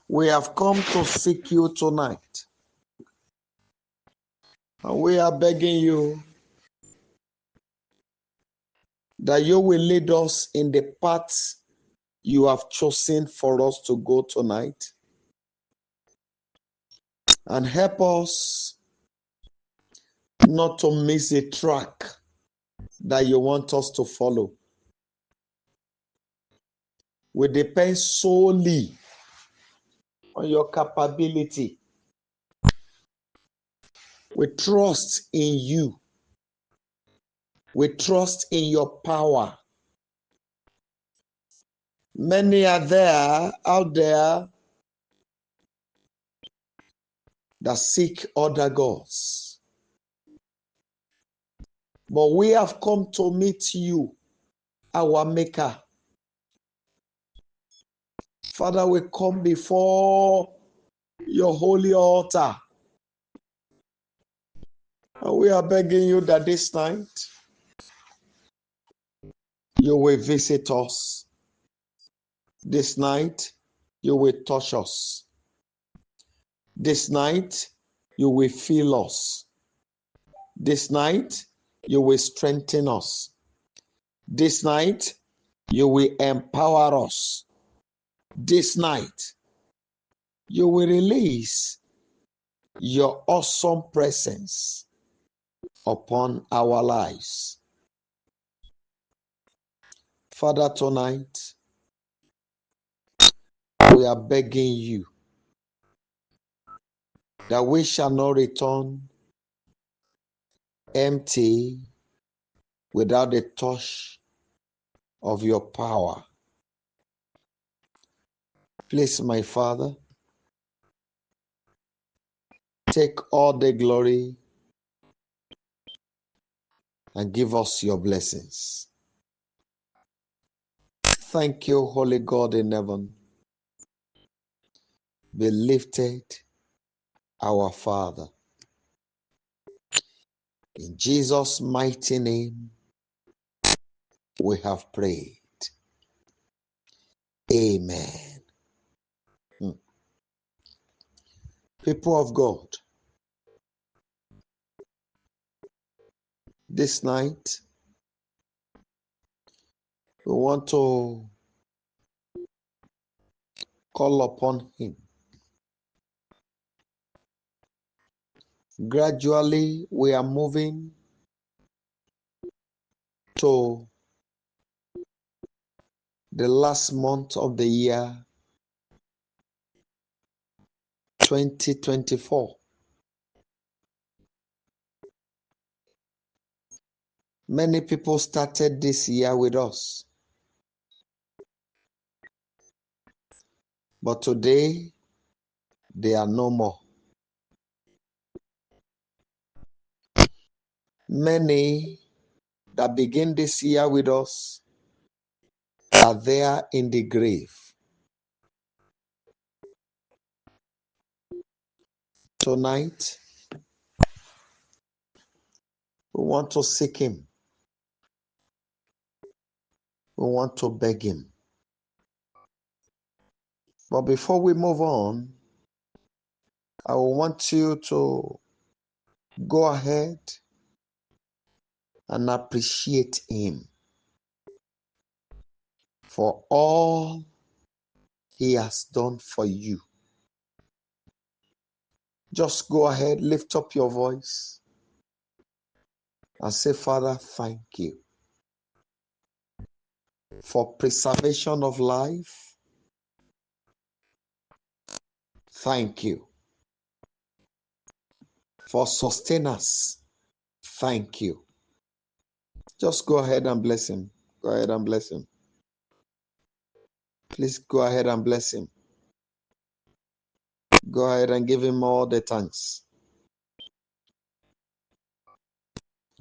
We have come to seek you tonight. And we are begging you that you will lead us in the path you have chosen for us to go tonight. And help us not to miss the track that you want us to follow. We depend solely on your capability. We trust in you. We trust in your power. Many are out there that seek other gods. But we have come to meet you, our Maker. Father, we come before your holy altar. And we are begging you that this night you will visit us. This night you will touch us. This night you will fill us. This night you will strengthen us. This night you will empower us. This night you will release your awesome presence upon our lives. Father, tonight we are begging you that we shall not return empty without the touch of your power. Please, my Father, take all the glory and give us your blessings. Thank you, Holy God in heaven. Be lifted, our Father. In Jesus' mighty name, we have prayed. Amen. People of God, this night, we want to call upon him. Gradually, we are moving to the last month of the year 2024. Many people started this year with us. But today, they are no more. Many that begin this year with us are there in the grave. Tonight, we want to seek him. We want to beg him. But before we move on, I want you to go ahead and appreciate him for all he has done for you. Just go ahead, lift up your voice and say, Father, thank you for preservation of life. Thank you for sustenance. Thank you. Just go ahead and bless him. Go ahead and bless him. Please go ahead and bless him. Go ahead and give him all the thanks.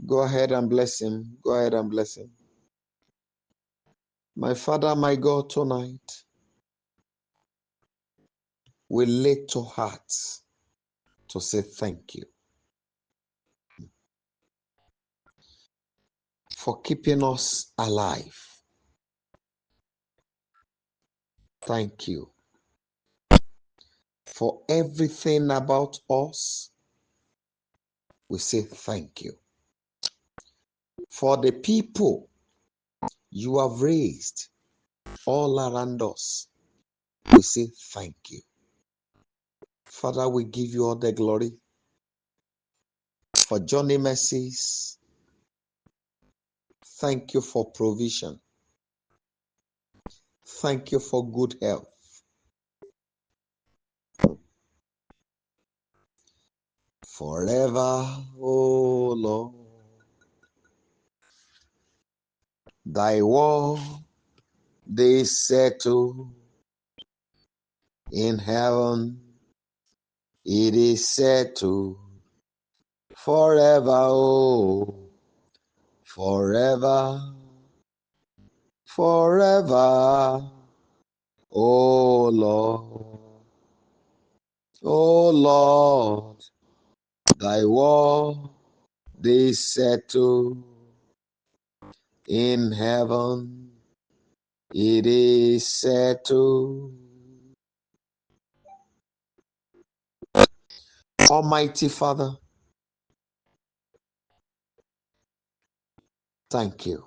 Go ahead and bless him. Go ahead and bless him. My Father, my God, tonight, we lay to hearts to say thank you for keeping us alive. Thank you For everything about us, we say thank you. For the people you have raised all around us, we say thank you. Father, we give you all the glory for journey mercies. Thank you for provision. Thank you for good health. Forever, O Lord, thy word they settle in heaven. It is settled forever, oh, forever, forever, oh Lord, oh Lord, thy word they settle in heaven. It is settled. Almighty Father, thank you.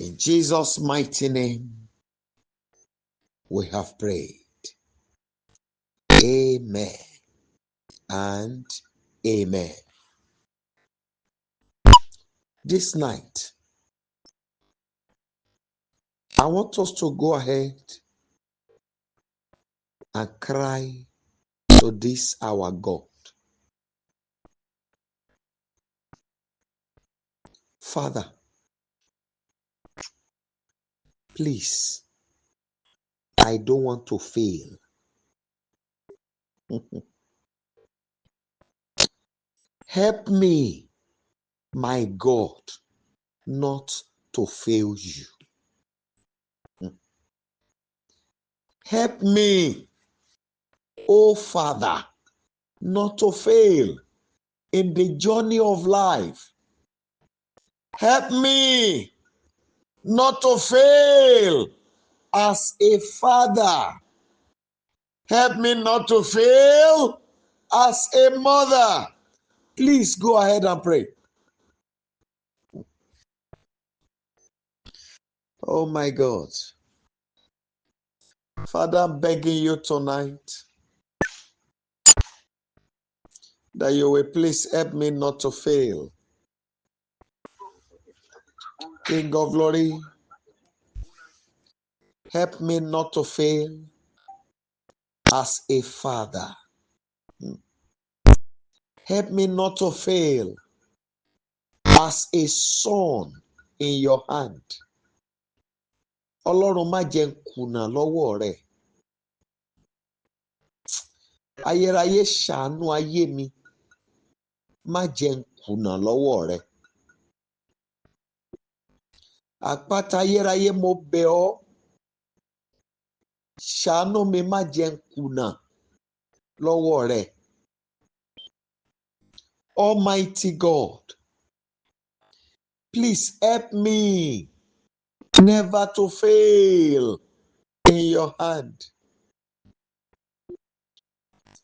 In Jesus' mighty name, we have prayed. Amen and amen. This night, I want us to go ahead and cry to this our God. Father, please, I don't want to fail. Help me, my God, not to fail you. Help me, oh Father, not to fail in the journey of life. Help me not to fail as a father. Help me not to fail as a mother. Please go ahead and pray. Oh my God. Father, I'm begging you tonight that you will please help me not to fail. King of glory, help me not to fail as a father. Help me not to fail as a son in your hand. Ọlọ́run má jẹ́ n kùnà lọ́wọ́ rẹ. Ayérayé ṣàánú ayé mi. Má jẹ́ n kùnà lọ́wọ́ rẹ. Àpáta ayérayé mo bẹ̀ ọ́. Ṣàánú mi, má jẹ́ n kùnà lọ́wọ́ rẹ. Almighty God, please help me never to fail in your hand.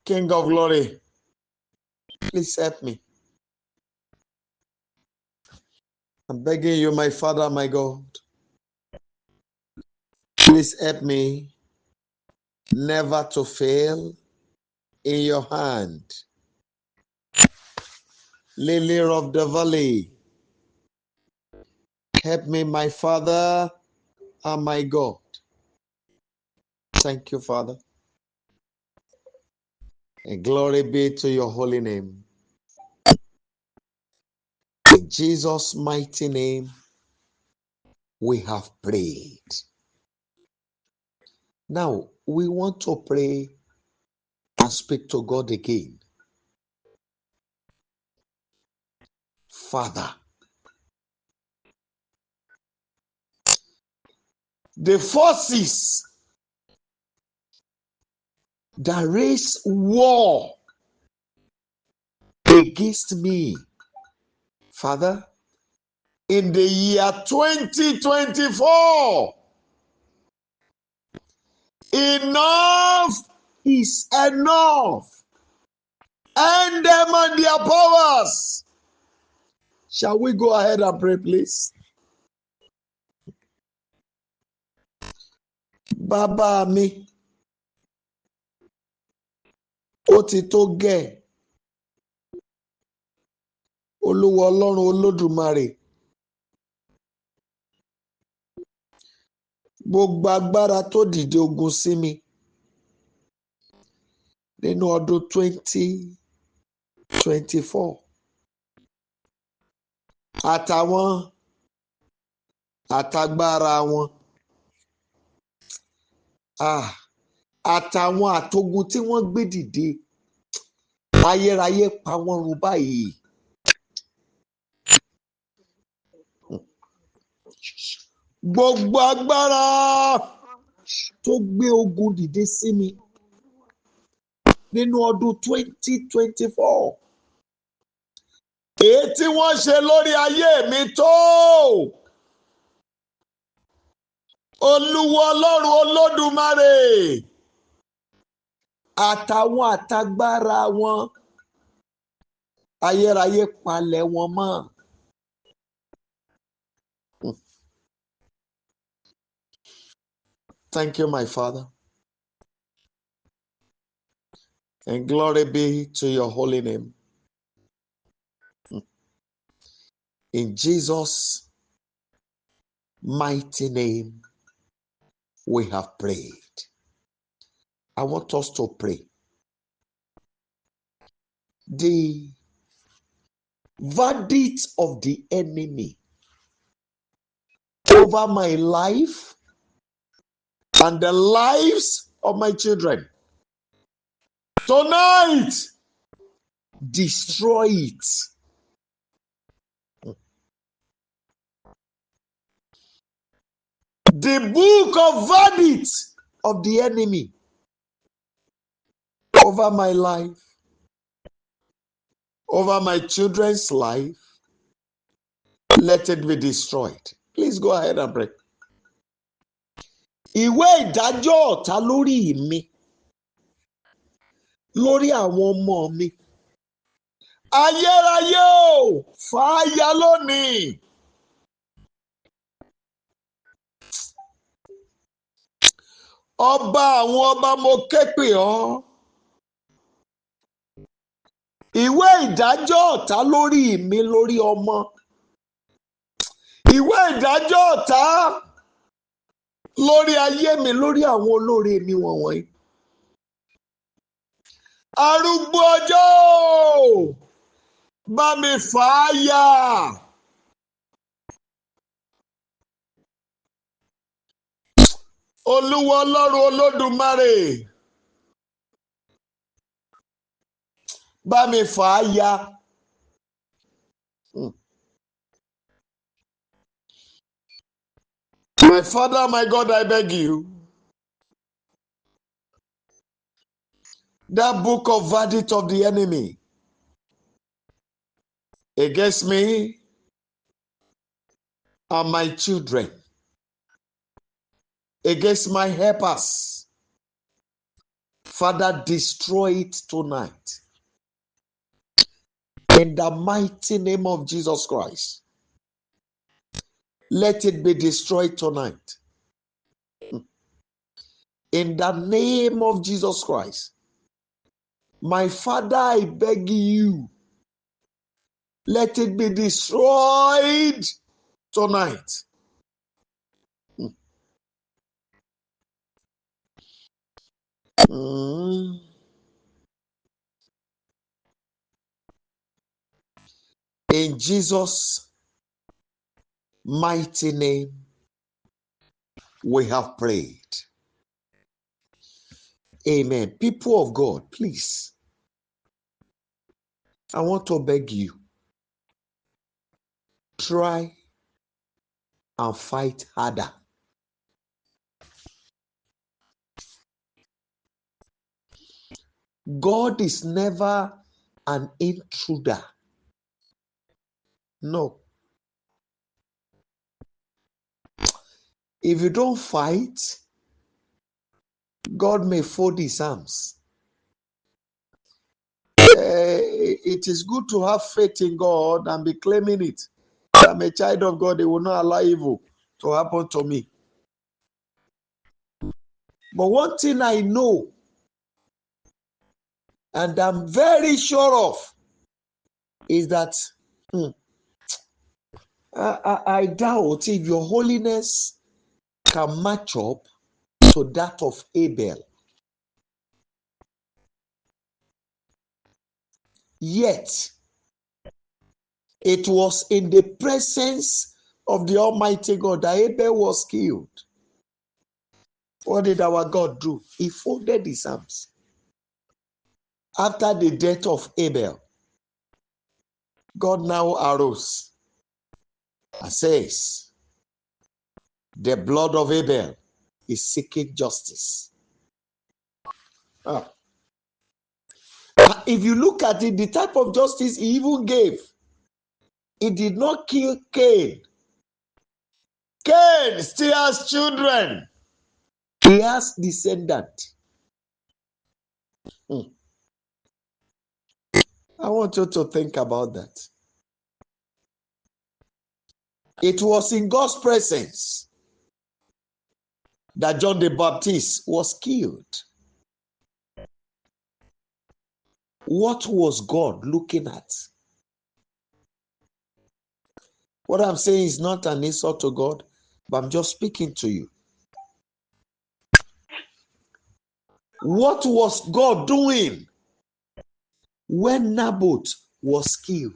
King of glory, please help me. I'm begging you, my Father, my God. Please help me never to fail in your hand. Lily of the valley, help me, my Father and my God. Thank you, Father. And glory be to your holy name. In Jesus' mighty name, we have prayed. Now, we want to pray and speak to God again. Father, the forces that raise war against me, Father, in the year 2024, Enough is enough. End them and their powers. Shall we go ahead and pray, please? Bàbá mi, ó ti tó gẹ́. Olúwa Ọlọ́run Olódùmarè. Gbogbo agbára tó dìde ogun sí mi nínú ọdún 2024 àtàwọn àtagbára wọn àtàwọn àtogun tí wọ́n gbé dìde ayérayé pa wọ́n run báyìí. Gbogbo agbára tó gbé ogun dìde sí mi nínú ọdún 2024 èyí tí wọ́n ṣe lórí ayé mi tó. Olúwa Ọlọ́run Olódùmarè àtàwọn àtagbára wọn ayérayé palẹ̀ wọn mọ́. Thank you, my Father. And glory be to your holy name. In Jesus' mighty name, we have prayed. I want us to pray. The verdict of the enemy over my life and the lives of my children, tonight, destroy it. The book of verdict of the enemy over my life, over my children's life, let it be destroyed. Please go ahead and pray. Ìwé ìdájọ́ ọ̀tá lórí mi, lórí àwọn ọmọ mi. Ayérayé o, fàáya lónìí. Ọba àwọn ọba, mo ké pè ọ́. Ìwé ìdájọ́ ọ̀tá lórí mi, lórí ọmọ. Ìwé ìdájọ́ ọ̀tá lórí ayé mi, lórí àwọn olóore mi wọ̀nyí. Arúgbó ọjọ́, bá mi fàáya. Olúwa Ọlọ́run Olódùmarè, bá mi fàáya. My Father, my God, I beg you, that book of verdict of the enemy against me and my children, against my helpers, Father, destroy it tonight. In the mighty name of Jesus Christ, let it be destroyed tonight. In the name of Jesus Christ, my Father, I beg you, let it be destroyed tonight. In Jesus' mighty name, we have prayed. Amen. People of God, please, I want to beg you, try and fight harder. God is never an intruder. No. If you don't fight, God may fold his arms. It is good to have faith in God and be claiming it. I'm a child of God. He will not allow evil to happen to me. But one thing I know, and I'm very sure of, is that I doubt if your holiness can match up to that of Abel. Yet, it was in the presence of the Almighty God that Abel was killed. What did our God do? He folded his arms. After the death of Abel, God now arose and says, the blood of Abel is seeking justice. If you look at it, the type of justice he even gave, he did not kill Cain. Cain still has children. He has descendants. I want you to think about that. It was in God's presence that John the Baptist was killed. What was God looking at? What I'm saying is not an insult to God, but I'm just speaking to you. What was God doing when Naboth was killed?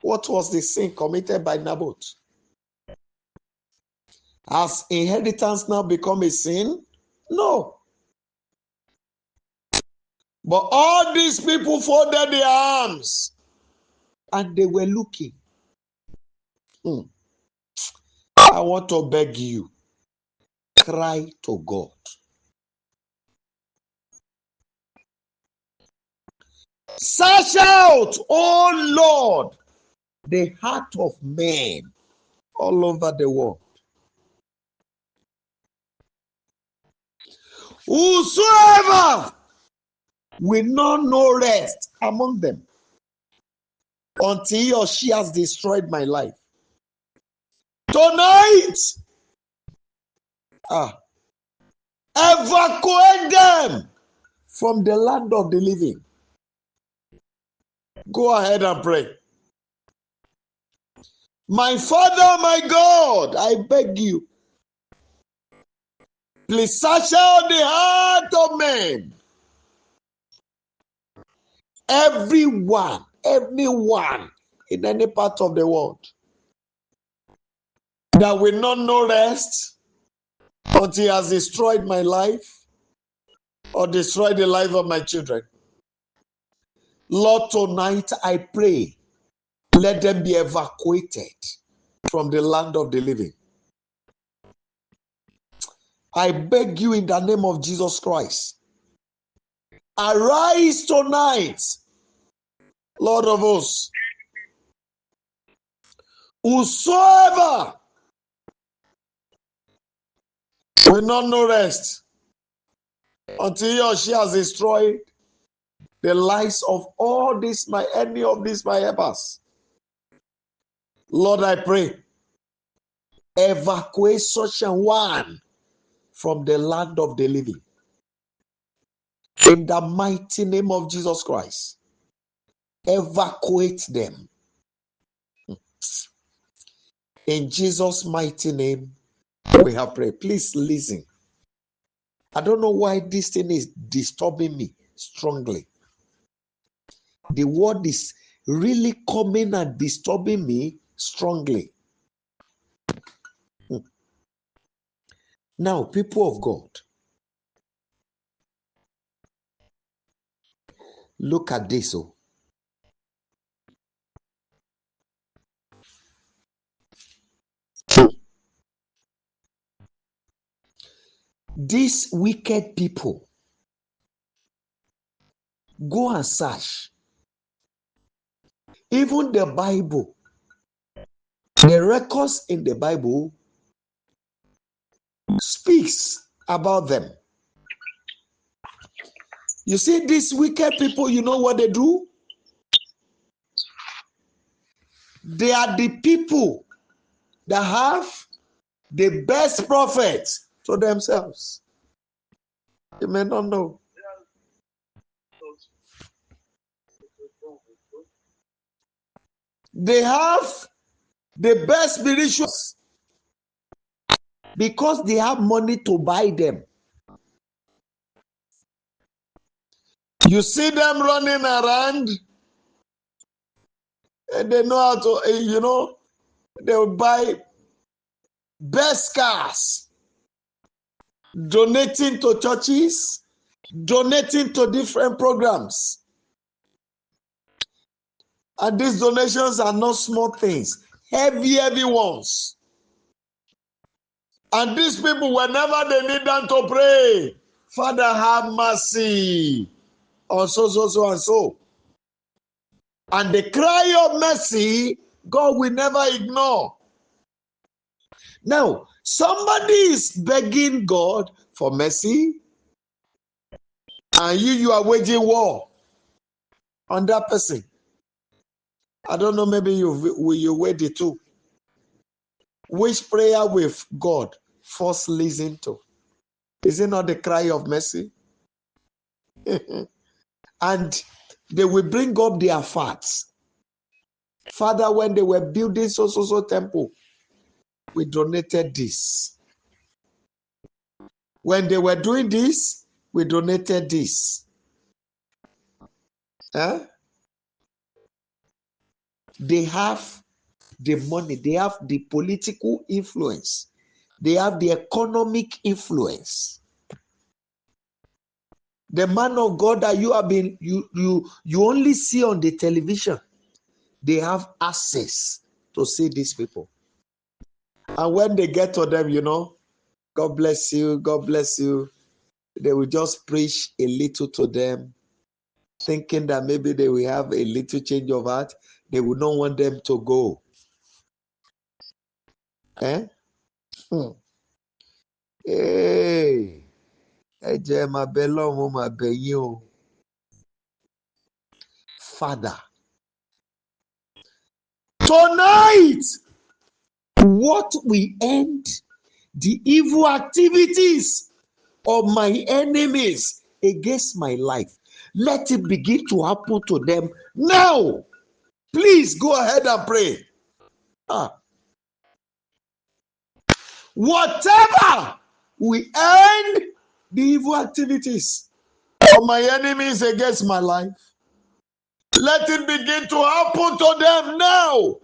What was the sin committed by Naboth? Has inheritance now become a sin? No. But all these people folded their arms and they were looking. I want to beg you, cry to God. Search out, oh Lord, the heart of man all over the world. Whosoever will not know rest among them until he or she has destroyed my life. Tonight, evacuate them from the land of the living. Go ahead and pray. My Father, my God, I beg you, please search out the heart of men. Everyone in any part of the world that will not know rest until he has destroyed my life or destroyed the life of my children. Lord, tonight I pray, let them be evacuated from the land of the living. I beg you in the name of Jesus Christ, arise tonight, Lord of hosts. Whosoever will not know rest until he or she has destroyed the lives of all this, any of these my helpers. Lord, I pray, evacuate such a one from the land of the living. In the mighty name of Jesus Christ, evacuate them. In Jesus' mighty name, we have prayed. Please listen. I don't know why this thing is disturbing me strongly. The word is really coming and disturbing me strongly. Now, people of God, look at this. These wicked people, go and search. Even the Bible, the records in the Bible speaks about them. You see, these wicked people, you know what they do? They are the people that have the best prophets to themselves. You may not know. They have the best spirituals because they have money to buy them. You see them running around and they know how to, they will buy best cars, donating to churches, donating to different programs. And these donations are not small things, heavy ones. And these people, whenever they need them to pray, Father, have mercy on so and so. And the cry of mercy, God will never ignore. Now, somebody is begging God for mercy, and you are waging war on that person. I don't know, maybe you wait it too. Which prayer with God first listen to? Is it not the cry of mercy? And they will bring up their facts. Father, when they were building so temple, we donated this. When they were doing this, we donated this. Huh? They have the money, they have the political influence, they have the economic influence. The man of God that you have been, you only see on the television, they have access to see these people. And when they get to them, God bless you, God bless you, they will just preach a little to them, thinking that maybe they will have a little change of heart. They would not want them to go. Eh? Hey. Father, tonight, what will end the evil activities of my enemies against my life? Let it begin to happen to them now. Please go ahead and pray. Whatever will end the evil activities of my enemies against my life, let it begin to happen to them now.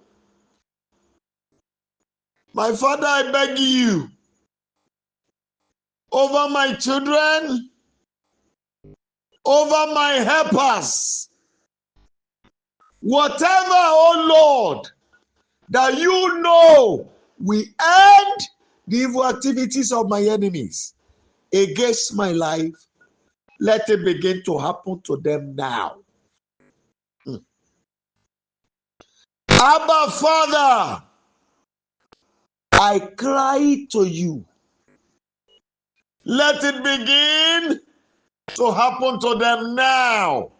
My Father, I beg you, over my children, over my helpers, whatever, oh Lord, that you know will end the evil activities of my enemies against my life, let it begin to happen to them now. Abba, Father, I cry to you. Let it begin to happen to them now.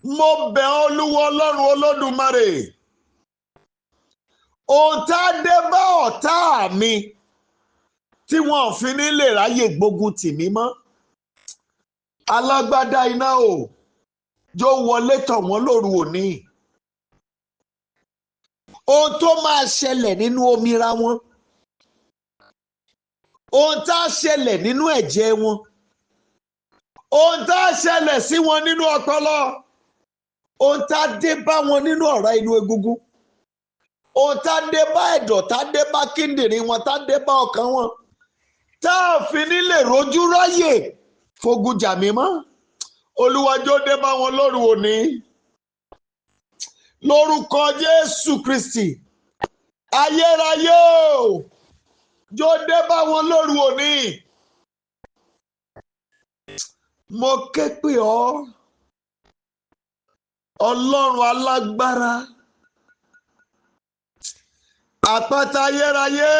Mo bẹ̀ Olúwa Ọlọ́run Olódùmarè. Ohun tá a dé bá ọ̀tá mi tí wọ́n fi ní lè ráyè gbógun tì mí mọ́. Alágbádá iná o, jó wọlé tọ̀ wọ́n lóru òní. Ohun tó máa ṣẹlẹ̀ nínú omira wọn. Ohun tá a ṣẹlẹ̀ nínú ẹ̀jẹ̀ wọn. Ohun tá a ṣẹlẹ̀ sí wọn nínú ọpọlọ. Ohun tá a dé bá wọn nínú ọ̀rá inú egungun. Ohun tá a dé bá ẹ̀dọ̀, tá a dé bá kíndìnrín wọn, tá a dé bá ọkàn wọn. Tá a fi ní lè rojú ráyè fogun jà mí mọ́. Olúwa jọ̀ọ́ dé bá wọn lóru òní. Lórúkọ Jésù Kristi. Ayérayé o, jọ̀ọ́ dé bá wọn lóru òní. Mo ké pè ọ́, Ọlọ́run alágbára, àpáta ayérayé,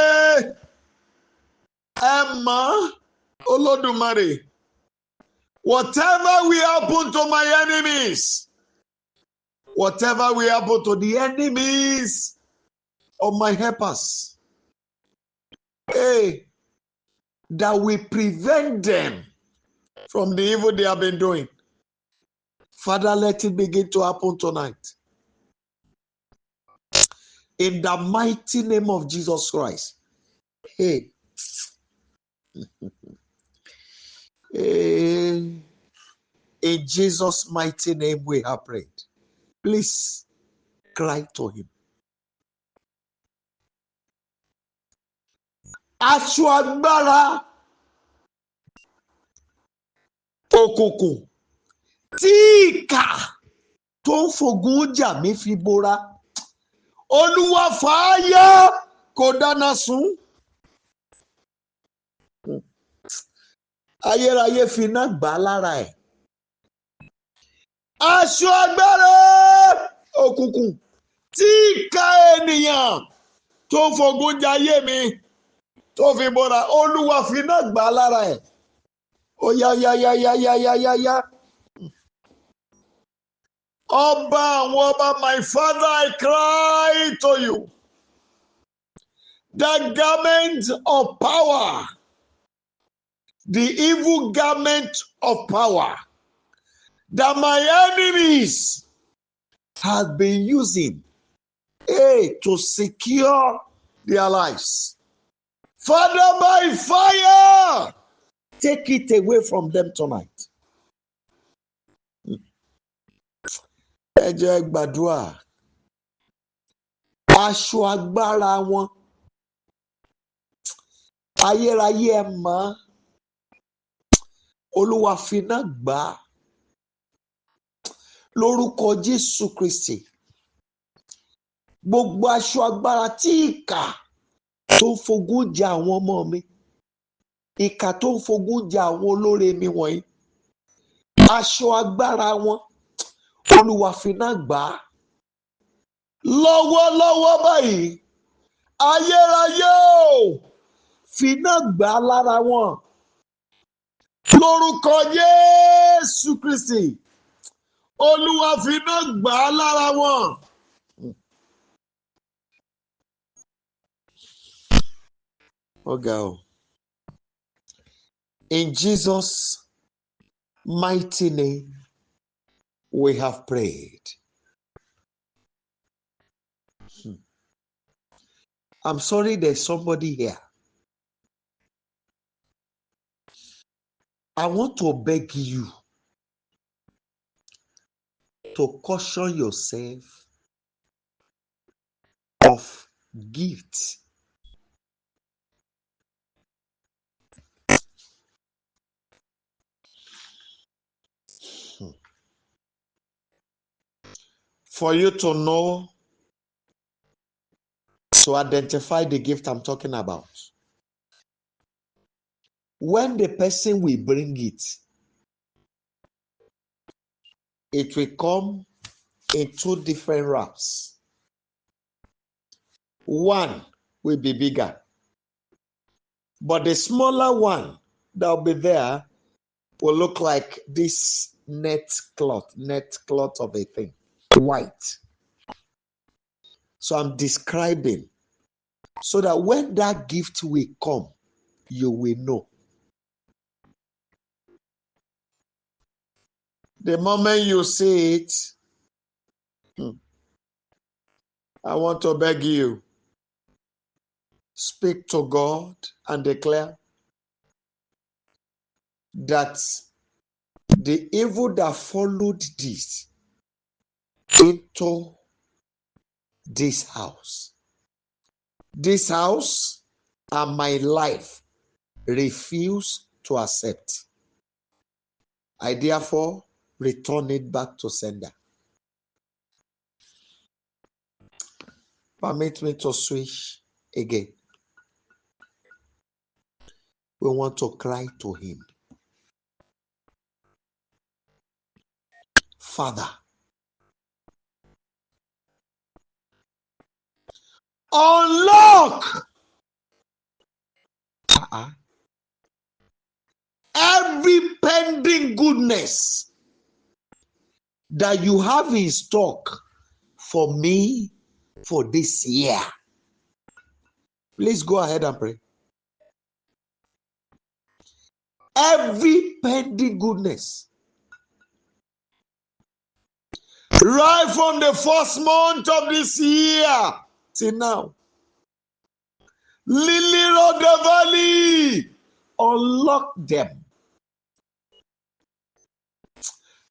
Emma Olodumare, whatever will happen to my enemies, whatever will happen to the enemies of my helpers, hey, that will prevent them from the evil they have been doing. Father, let it begin to happen tonight. In the mighty name of Jesus Christ. Hey. In Jesus' mighty name we have prayed. Please cry to him. Aṣọ agbára òkùnkùn tí ìkà tó ń fògùn jà mí fi bora. Olúwa fàáyà kò dáná sun. Ayérayé fi iná gbà lára ẹ̀. Aṣọ agbára òkùnkùn tí ìkà ènìyàn tó ń fògùn jà ayé mi tó fi bora. Olúwa fi iná gbà lára ẹ̀. Ó yá yá yá yá yá yá yá yá. Ọba àwọn ọba, my father, I cry to you. The garment of power, the evil garment of power that my enemies have been using to secure their lives. Father, by fire, take it away from them tonight. Ẹ jẹ́ gbàdúrà. Aṣọ agbára wọn. Ayérayé ẹ mọ̀. Olúwa fi iná gbà. Lórúkọ Jésù Kristi. Gbogbo aṣọ agbára tí ìkà tó ń fogún jà àwọn ọmọ mi. Ìkà tó ń fogún jà àwọn olóore mi wọ̀nyí. Aṣọ agbára wọn. Olúwa fi iná gbà. Lọ́wọ́lọ́wọ́ báyìí. Ayérayé o. Fi iná gbà lára wọn. Lórúkọ Jésù Kristi. Olúwa fi iná gbà lára wọn. Ọ̀gá o. In Jesus' mighty name, we have prayed. I'm sorry there's somebody here. I want to beg you to caution yourself of gifts. For you to know, to identify the gift I'm talking about. When the person will bring it, it will come in two different wraps. One will be bigger, but the smaller one that will be there will look like this net cloth of a thing, white. So I'm describing so that when that gift will come, you will know. The moment you see it, I want to beg you, speak to God and declare that the evil that followed this into this house and my life refuse to accept. I therefore return it back to sender. Permit me to switch again. We want to cry to him. Father, unlock every pending goodness that you have in stock for me for this year. Please go ahead and pray. Every pending goodness, right from the first month of this year till now, Lily of the Valley, unlock them.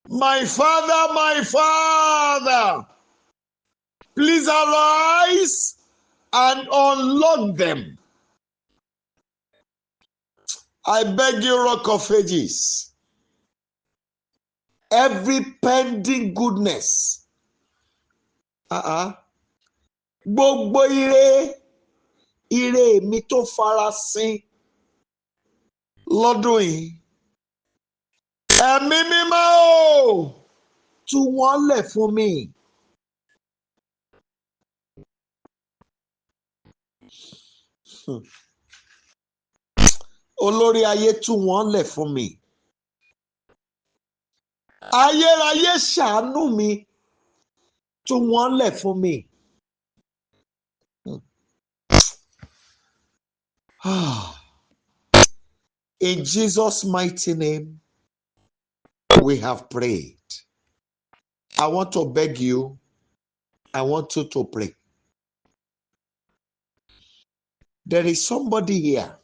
My Father, please arise and unlock them. I beg you, Rock of Ages, every pending goodness, gbogbo ire mi tó farasin lọ́dún yìí, ẹ̀mí mímọ́ o, tú wọ́n lẹ̀ fún mi. Olórí ayé, tú wọ́n lẹ̀ fún mi. Ayérayé ṣàánú mi, tú wọ́n lẹ̀ fún mi. In Jesus' mighty name, we have prayed. I want to beg you, I want you to pray. There is somebody here.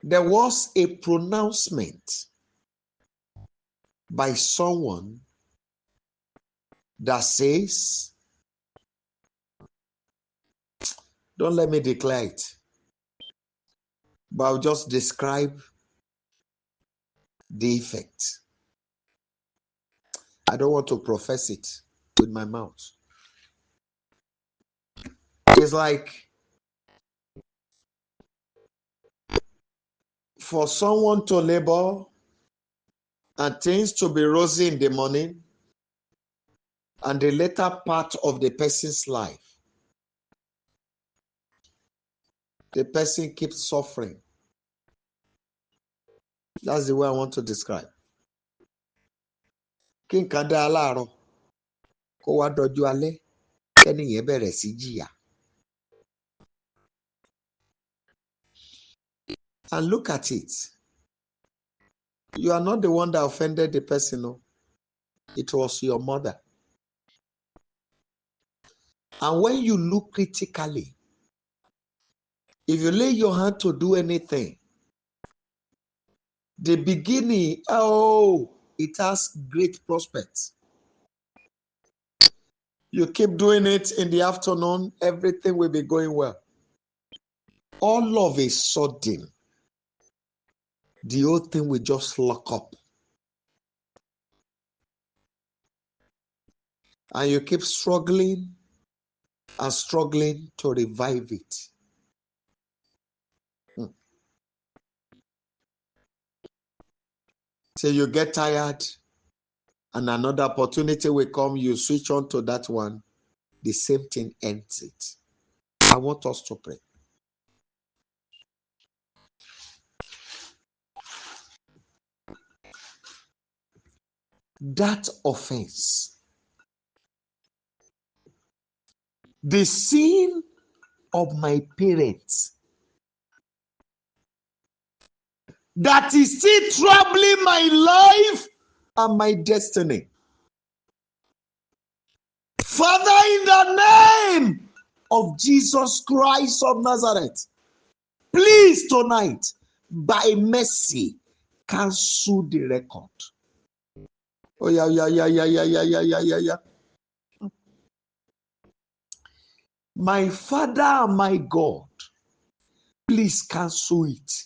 There was a pronouncement by someone that says, don't let me declare it, but I'll just describe the effect. I don't want to profess it with my mouth. It's like for someone to labor and things to be rosy in the morning, and the later part of the person's life, the person keeps suffering. That's the way I want to describe. Kí nǹkan dá láàárọ̀ kó wá dọjú alẹ́ kẹ́nìyẹn bẹ̀rẹ̀ sí jìyà. And look at it. You are not the one that offended the person. No. It was your mother. And when you look critically, if you lay your hand to do anything, the beginning, it has great prospects. You keep doing it in the afternoon, everything will be going well. All of a sudden, the whole thing will just lock up. And you keep struggling and struggling to revive it. Till you get tired and another opportunity will come, you switch on to that one, the same thing ends it. I want us to pray. That offense, the sin of my parents, that is still troubling my life and my destiny. Father, in the name of Jesus Christ of Nazareth, please tonight, by mercy, cancel the record. Oh, yeah. My Father and my God, please cancel it.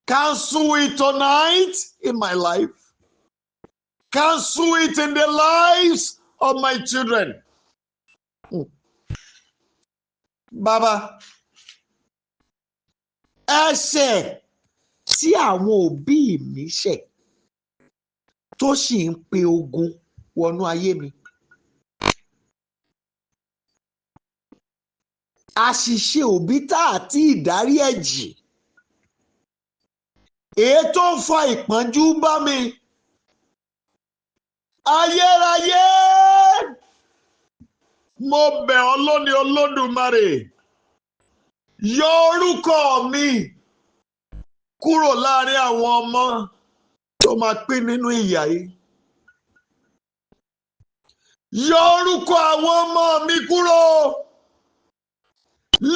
Cancel it tonight in my life. Cancel it in the lives of my children. Baba, ẹ̀ṣẹ̀ tí àwọn òbí mi ṣẹ̀ tó sì ń pe ogun wọnú ayé mi. àṣìṣe òbí tá àti ìdárí ẹ̀jì èyí tó ń fa ìpọ́njú bá mi. Ayérayé, mo bẹ̀ ọ́ lónìí Olódùmarè, yọ orúkọ mi kúrò láàrin àwọn ọmọ tó máa pín nínú ìyà yìí. Yọ orúkọ àwọn ọmọ mi kúrò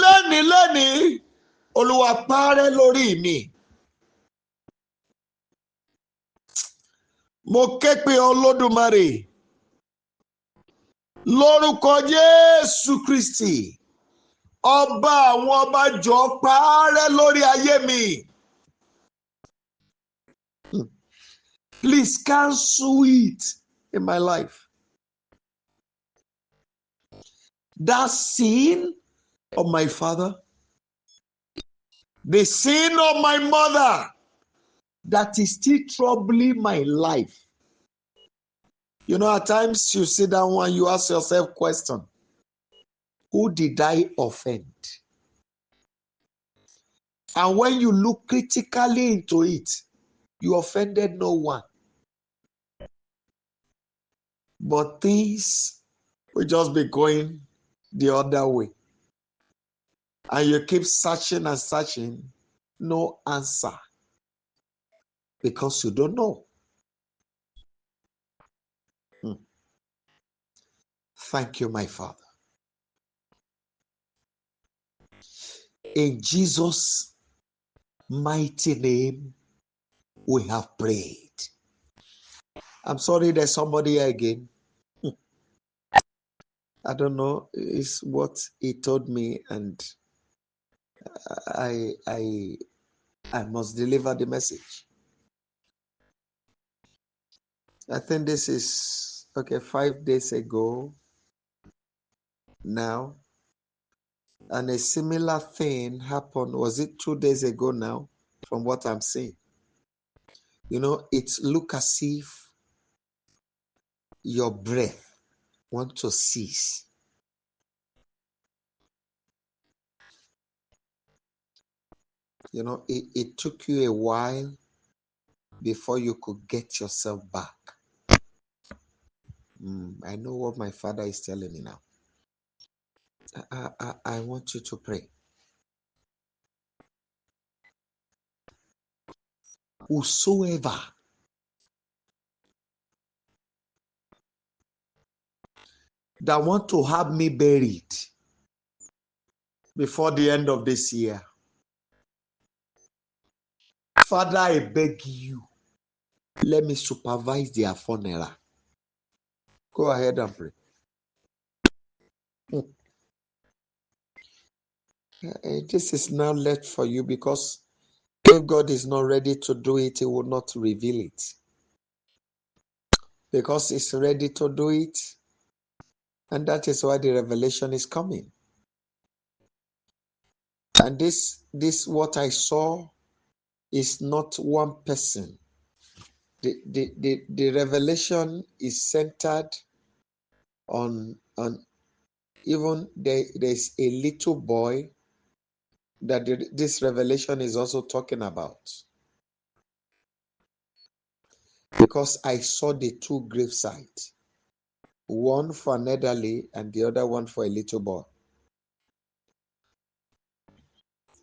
lẹ́nìí, Olúwa parẹ́ lórí mi. Mo ké pe Olódùmarè lórúkọ Jésù Kristi, ọba àwọn ọba, jọ parẹ́ lórí ayé mi. Please cancel it in my life. That sin of my father, the sin of my mother, that is still troubling my life. You know, at times you sit down and you ask yourself question, who did I offend? And when you look critically into it, you offended no one. But things will just be going the other way. And you keep searching and searching, no answer. Because you don't know. Thank you, my Father. In Jesus' mighty name, we have prayed. I'm sorry, there's somebody here again. I don't know, it's what he told me, and I must deliver the message. I think this is 5 days ago now, and a similar thing happened. Was it 2 days ago now? From what I'm seeing, you know, it looks as if your breath wants to cease. You know, it took you a while before you could get yourself back. I know what my Father is telling me now. I want you to pray. Whosoever that want to have me buried before the end of this year, Father, I beg you, let me supervise their funeral. Go ahead and pray. This is now left for you, because if God is not ready to do it, He will not reveal it. Because He's ready to do it, and that is why the revelation is coming. And this what I saw is not one person. The revelation is centered on even there's a little boy that this revelation is also talking about. Because I saw the two grave sites, one for an elderly and the other one for a little boy.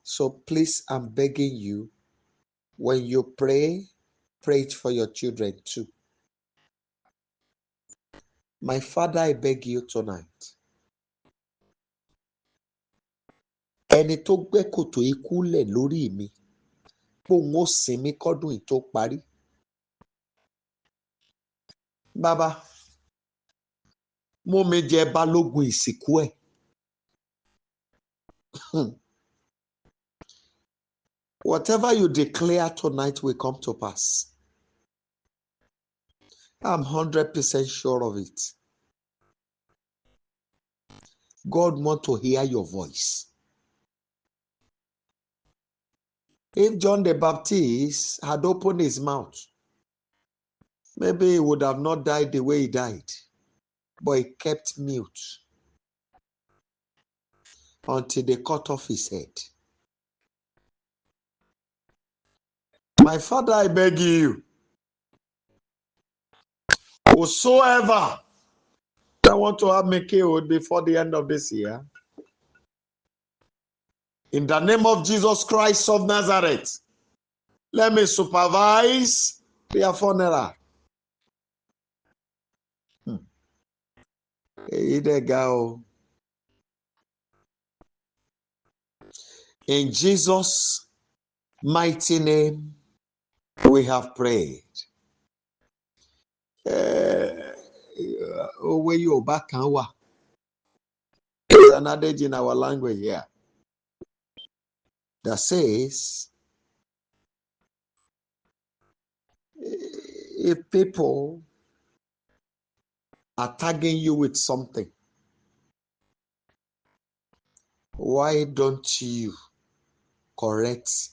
So please, I'm begging you, when you pray it for your children too. My Father, I beg you tonight. Ẹni tó gbẹ́ kòtò ikú lẹ̀ lórí mi, póun ó sin mí kọ́dún yìí tó parí. Bàbá, mú mi jẹ balógun ìsìnkú ẹ̀. Whatever you declare tonight will come to pass. I'm 100% sure of it. God wants to hear your voice. If John the Baptist had opened his mouth, maybe he would have not died the way he died, but he kept mute. until they cut off his head. My Father, I beg you, whosoever I want to have me killed before the end of this year, in the name of Jesus Christ of Nazareth, let me supervise their funeral. In Jesus' mighty name, we have prayed. Where you back and wa? There's an adage in our language here that says, if people are tagging you with something, why don't you correct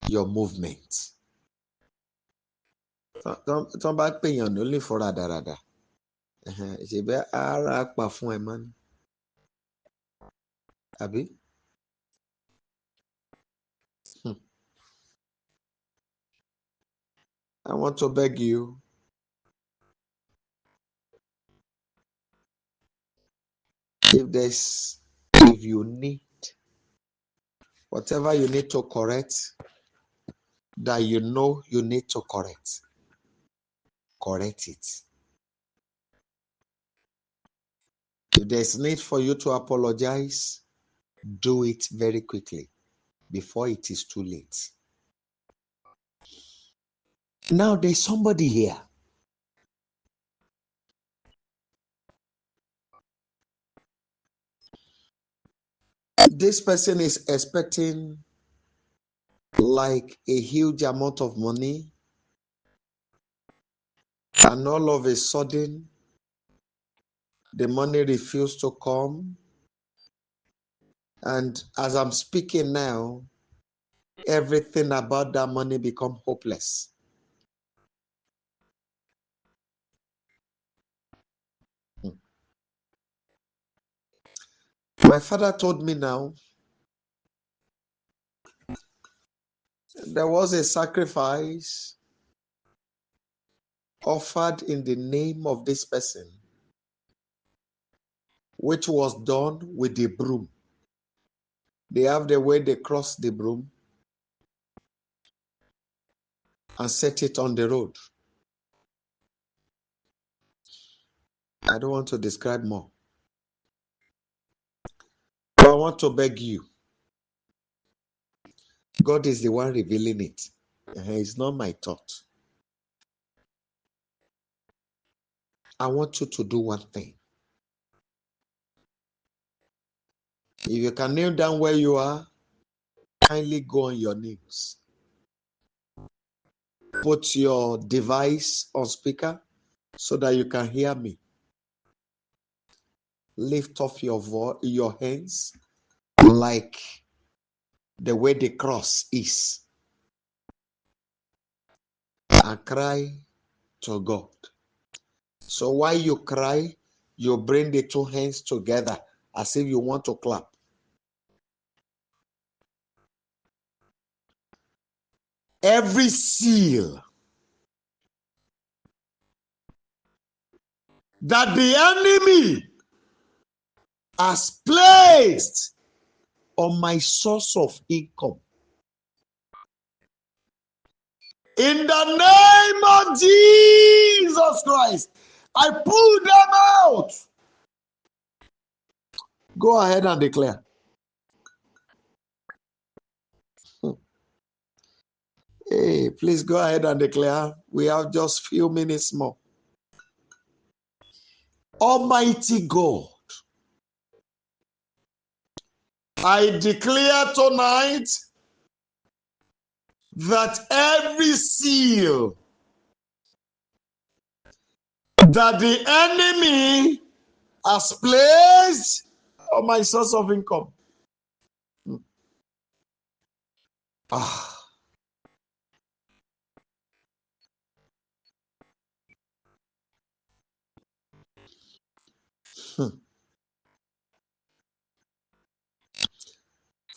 your movement? Tó bá pèèyàn ló lè fọ́ra dáradára. Ṣèbí ara pa fún ẹ mọ́ ni. Àbí? I want to beg you, if you need whatever you need to correct, that you know you need to correct it. If there's need for you to apologize, do it very quickly before it is too late. Now there's somebody here. This person is expecting like a huge amount of money, and all of a sudden the money refused to come. And as I'm speaking now, everything about that money become hopeless. My father told me now, there was a sacrifice offered in the name of this person, which was done with the broom. They have the way they cross the broom and set it on the road. I don't want to describe more. But I want to beg you. God is the one revealing it. It's not my thought. I want you to do one thing. If you can kneel down where you are, kindly go on your knees. Put your device on speaker so that you can hear me. Lift off your hands like the way the cross is, and cry to God. So while you cry, you bring the two hands together as if you want to clap. Every seal that the enemy has placed on my source of income, in the name of Jesus Christ, I pull them out. Go ahead and declare. Hey, please go ahead and declare. We have just few minutes more. Almighty God, I declare tonight that every seal that the enemy has placed on my source of income,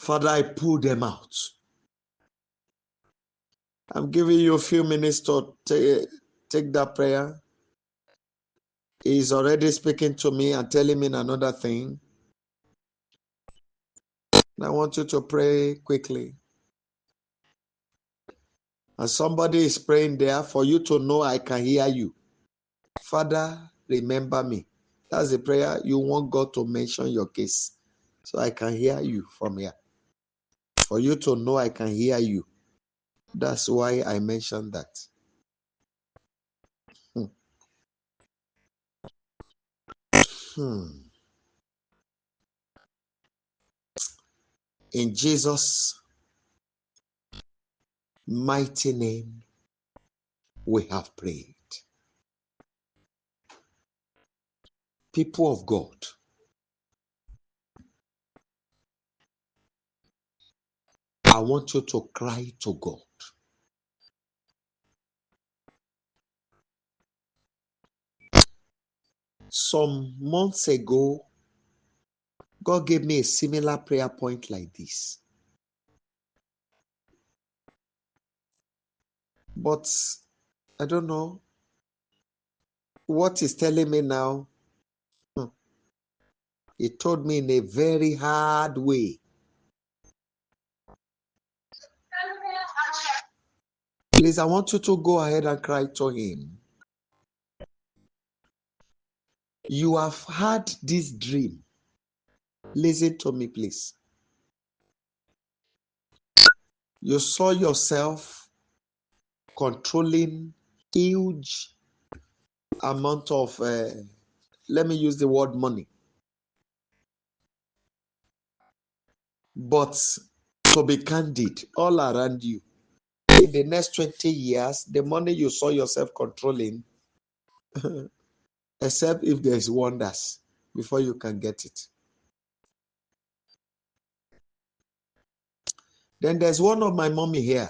Father, I pull them out. I'm giving you a few minutes to take that prayer. He's already speaking to me and telling me another thing. I want you to pray quickly. And somebody is praying there for you to know I can hear you. Father, remember me. That's the prayer you want God to mention your case. So I can hear you from here. For you to know I can hear you. That's why I mentioned that. In Jesus' mighty name, we have prayed. People of God, I want you to cry to God. Some months ago, God gave me a similar prayer point like this. But I don't know what he's telling me now. He told me in a very hard way. Please, I want you to go ahead and cry to him. You have had this dream. Listen to me, please. You saw yourself controlling huge amount of, let me use the word money. But to be candid, all around you, in the next 20 years, the money you saw yourself controlling, except if there's wonders before you can get it. Then there's one of my mommy here.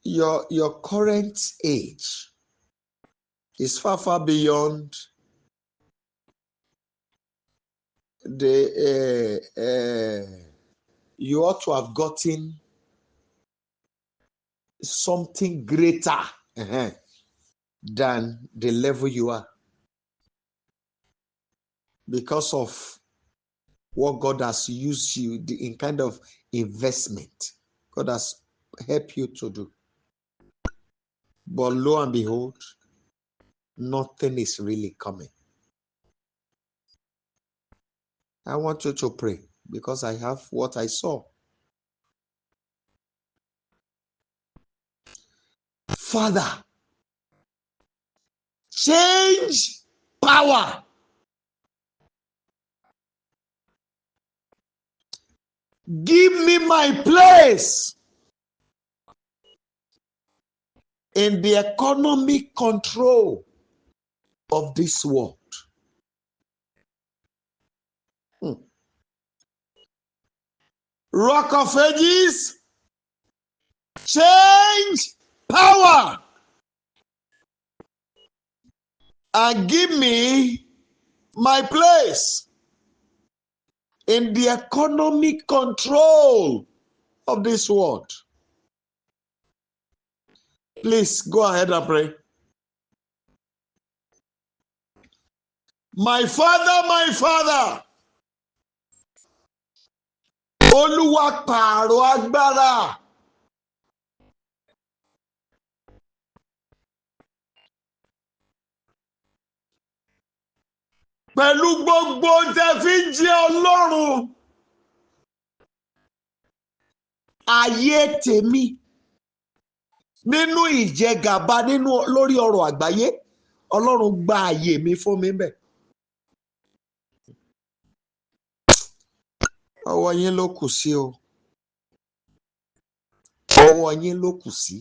Your current age is far, far beyond you ought to have gotten something greater than the level you are because of what God has used you in kind of investment. God has helped you to do. But lo and behold, nothing is really coming. I want you to pray because I have what I saw. Father, change power. Give me my place in the economic control of this world. Rock of Ages, change power and give me my place in the economic control of this world. Please go ahead and pray. My Father, Olúwa pààrọ̀ agbára. Pẹ̀lú gbogbo tẹ́ fi ń jẹ́ Ọlọ́run. Ayé tèmi nínú ìjẹgàba lórí ọrọ̀ àgbáyé, Ọlọ́run gba àyè mi fún mi bẹ́ẹ̀. Ọwọ́ yín ló kù sí o. Ọwọ́ yín ló kù sí.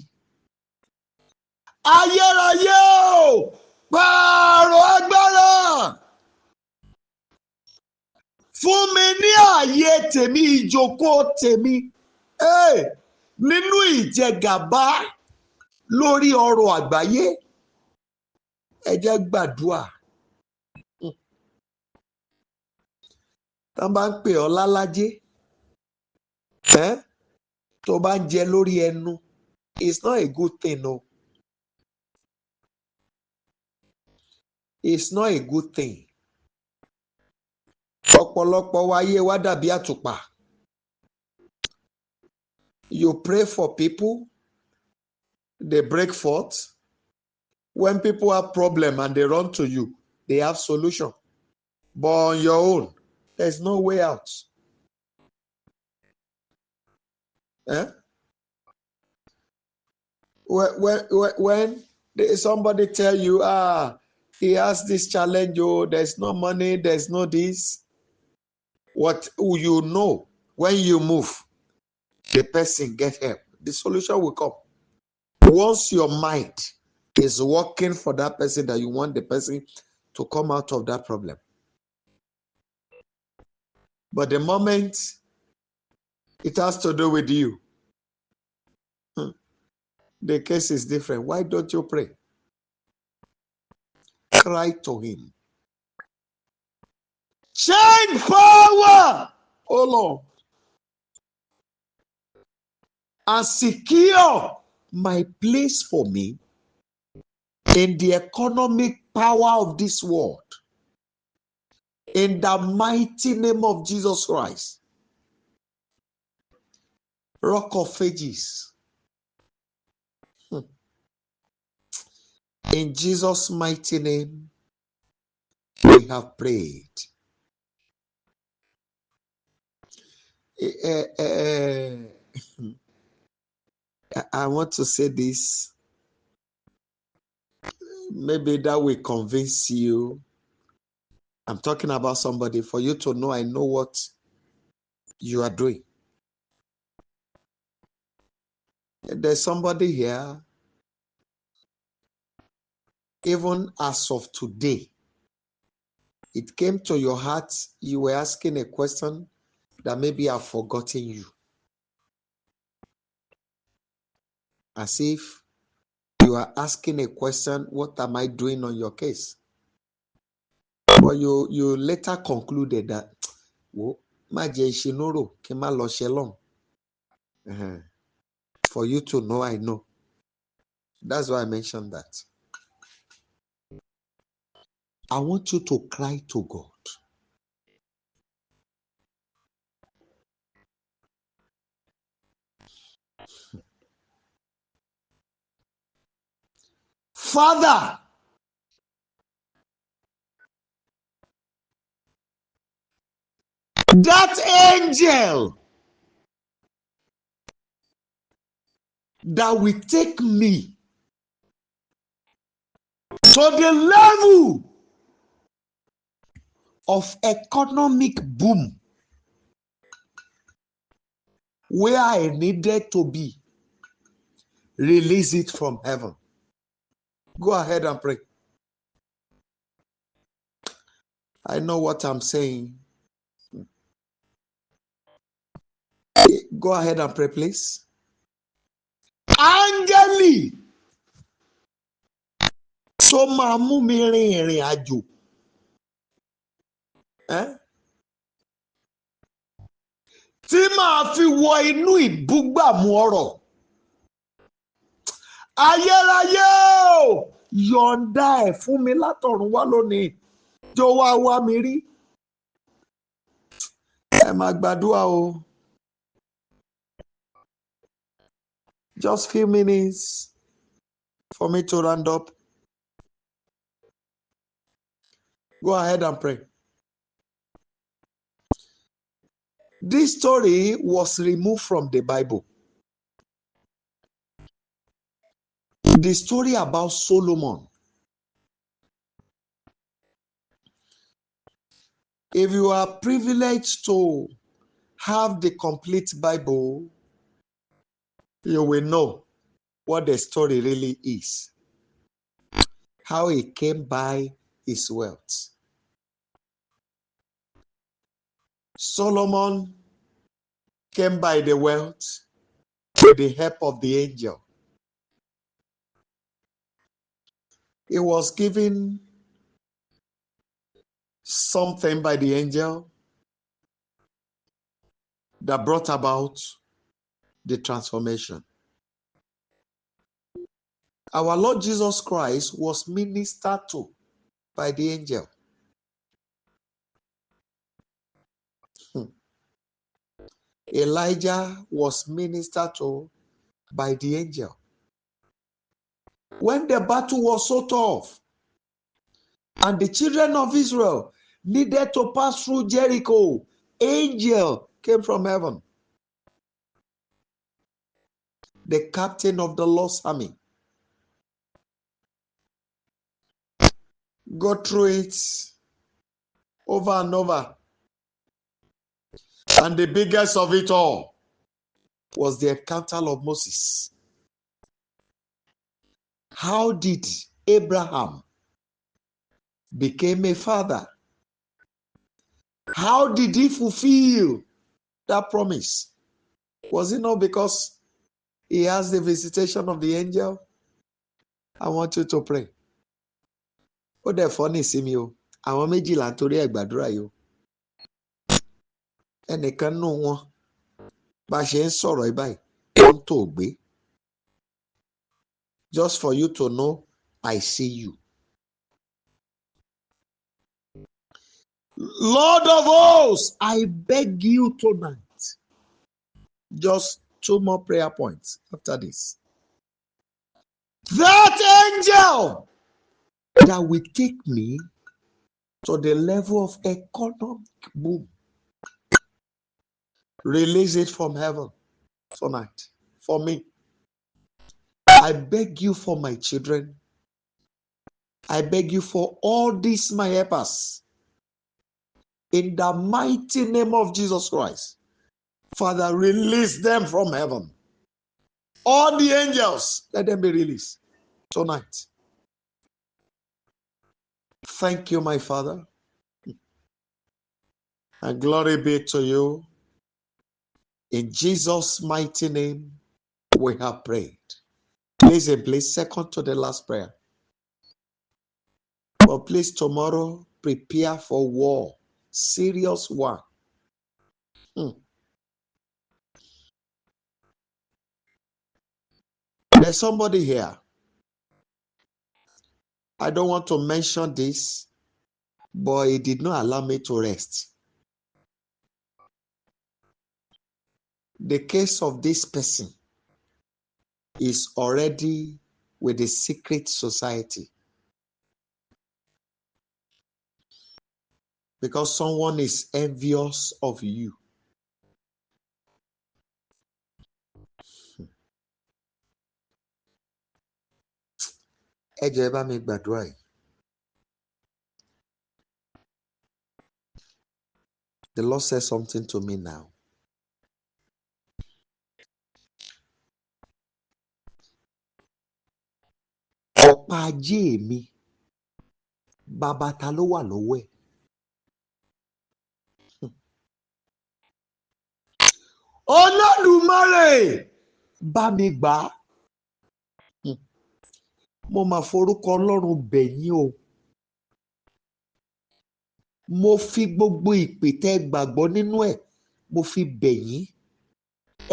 Ayérayé o, pààrọ̀ agbára. Fún mi ní ààyè tèmi, ìjókòó tèmi, nínú ìjẹgàba lórí ọrọ̀ àgbáyé. Ẹ jẹ́ gbàdúrà. Tán bá ń pè ọ́ lálájé, tó bá ń jẹ lórí ẹnu, it's not a good thing, no. It's not a good thing. Ọ̀pọ̀lọpọ̀ wa ayé wa dàbí àtùpà. You pray for people, they break forth. When people have problem and they run to you, they have solution. But on your own, there's no way out. When somebody tell you, he has this challenge, there's no money, there's no this. What you know, when you move, the person get help. The solution will come. Once your mind is working for that person, that you want the person to come out of that problem. But the moment it has to do with you, the case is different. Why don't you pray? Cry to him. Change power, oh Lord, and secure my place for me in the economic power of this world. In the mighty name of Jesus Christ, Rock of Ages. In Jesus' mighty name, we have prayed. I want to say this. Maybe that will convince you. I'm talking about somebody, for you to know I know what you are doing. There's somebody here, even as of today, it came to your heart, you were asking a question that maybe I've forgotten you. As if you are asking a question, what am I doing on your case? But you later concluded that, for you to know I know. That's why I mentioned that. I want you to cry to God. Father, that angel that will take me to the level of economic boom where I needed to be, release it from heaven. Go ahead and pray. I know what I'm saying. Go ahead and pray, please. Áńgẹ́lì tó máa mú mi rin ìrìn àjò. Tí màá fi wọ inú ìbúgbàmù ọrọ̀. Ayérayé o, yọ̀ǹda ẹ̀ fún mi látọ̀run wá lónìí. Jọ wá mi rí. Ẹ máa gbàdúrà o. Just few minutes for me to round up. Go ahead and pray. This story was removed from the Bible. The story about Solomon. If you are privileged to have the complete Bible, you will know what the story really is. How he came by his wealth. Solomon came by the wealth with the help of the angel. He was given something by the angel, that brought about the transformation. Our Lord Jesus Christ was ministered to by the angel. Elijah was ministered to by the angel. When the battle was so tough and the children of Israel needed to pass through Jericho, angel came from heaven. The captain of the Lord's army. Go through it over and over. And the biggest of it all was the encounter of Moses. How did Abraham become a father? How did he fulfill that promise? Was it not because he has the visitation of the angel? I want you to pray. Ó dẹ̀ fọ́nì sí mi o. Àwọn méjìlá nítorí ẹ̀ gbàdúrà yìí o. Ẹnìkan nù wọn bá ṣe ń sọ̀rọ̀ báyìí ó ń tò gbé. Just for you to know, I see you. Lord of hosts, I beg you tonight. Just 2 more prayer points after this. That angel that will take me to the level of economic boom. Release it from heaven tonight for me. I beg you for my children. I beg you for all these my helpers. In the mighty name of Jesus Christ. Father, release them from heaven. All the angels, let them be released tonight. Thank you, my Father. And glory be to you. In Jesus' mighty name, we have prayed. Listen, please, second to the last prayer. But please, tomorrow, prepare for war. Serious war. There's somebody here. I don't want to mention this, but it did not allow me to rest. The case of this person is already with the secret society. Because someone is envious of you. Ẹ jọ̀ọ́ ẹ bá mi gbàdúrà yìí. The Lord says something to me now. Ọ̀pá ajé mi, bàbá ta ló wà lọ́wọ́ ẹ̀? Olódùmarè bá mi gbà á. Mo máa forúkọ Ọlọ́run bẹ̀ yín o. Mo fi gbogbo ìpè tẹ́ gbàgbọ́ nínú ẹ̀, mo fi bẹ̀ yín.